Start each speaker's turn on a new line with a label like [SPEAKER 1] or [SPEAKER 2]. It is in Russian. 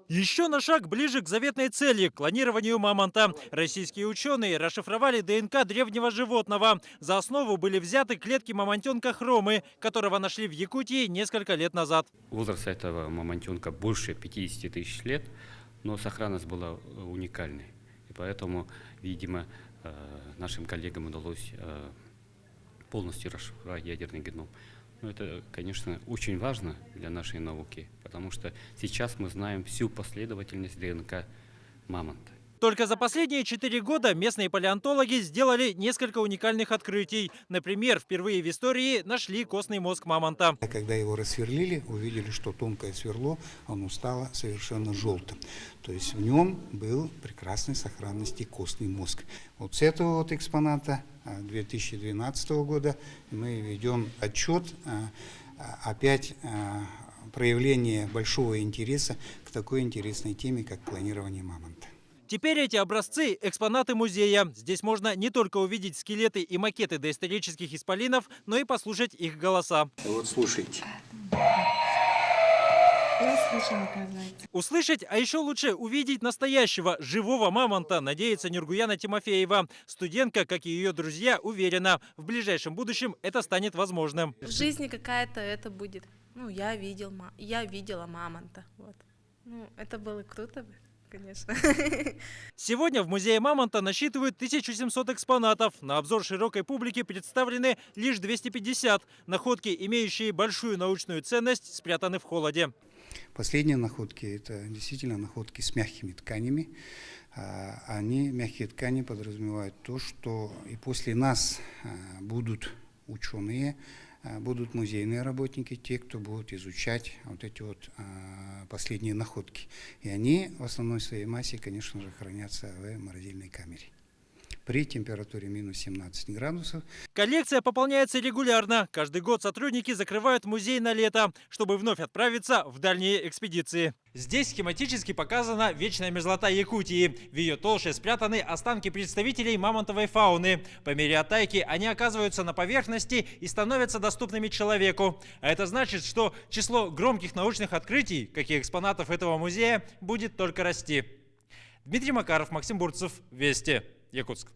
[SPEAKER 1] Еще на шаг ближе к заветной цели – клонированию мамонта. Российские ученые расшифровали ДНК древнего животного. За основу были взяты клетки мамонтенка Хромы, которого нашли в Якутии несколько лет назад.
[SPEAKER 2] Возраст этого мамонтенка больше 50 тысяч лет, но сохранность была уникальной. И поэтому, видимо, нашим коллегам удалось полностью расшифровать ядерный геном. Но это, конечно, очень важно для нашей науки, потому что сейчас мы знаем всю последовательность ДНК мамонта.
[SPEAKER 1] Только за последние 4 года местные палеонтологи сделали несколько уникальных открытий. Например, впервые в истории нашли костный мозг мамонта.
[SPEAKER 3] Когда его рассверлили, увидели, что тонкое сверло, оно стало совершенно желтым. То есть в нем был прекрасной сохранности костный мозг. Вот с этого вот экспоната 2012 года мы ведем отчет, опять проявление большого интереса к такой интересной теме, как клонирование мамонта.
[SPEAKER 1] Теперь эти образцы – экспонаты музея. Здесь можно не только увидеть скелеты и макеты доисторических исполинов, но и послушать их голоса.
[SPEAKER 3] Вот слушайте.
[SPEAKER 1] Услышать, а еще лучше увидеть настоящего, живого мамонта, надеется Нургуяна Тимофеева. Студентка, как и ее друзья, уверена, в ближайшем будущем это станет возможным.
[SPEAKER 4] В жизни какая-то это будет. Ну, я видела мамонта. Вот. Ну, это было круто бы. Конечно.
[SPEAKER 1] Сегодня в музее мамонта насчитывают 1700 экспонатов. На обзор широкой публике представлены лишь 250. Находки, имеющие большую научную ценность, спрятаны в холоде.
[SPEAKER 3] Последние находки – это действительно находки с мягкими тканями. Мягкие ткани подразумевают то, что и после нас будут ученые, будут музейные работники, те, кто будут изучать вот эти вот последние находки. И они в основной своей массе, конечно же, хранятся в морозильной камере при температуре минус 17 градусов.
[SPEAKER 1] Коллекция пополняется регулярно. Каждый год сотрудники закрывают музей на лето, чтобы вновь отправиться в дальние экспедиции. Здесь схематически показана вечная мерзлота Якутии. В ее толще спрятаны останки представителей мамонтовой фауны. По мере оттайки они оказываются на поверхности и становятся доступными человеку. А это значит, что число громких научных открытий, как и экспонатов этого музея, будет только расти. Дмитрий Макаров, Максим Бурцев, Вести, Якутск.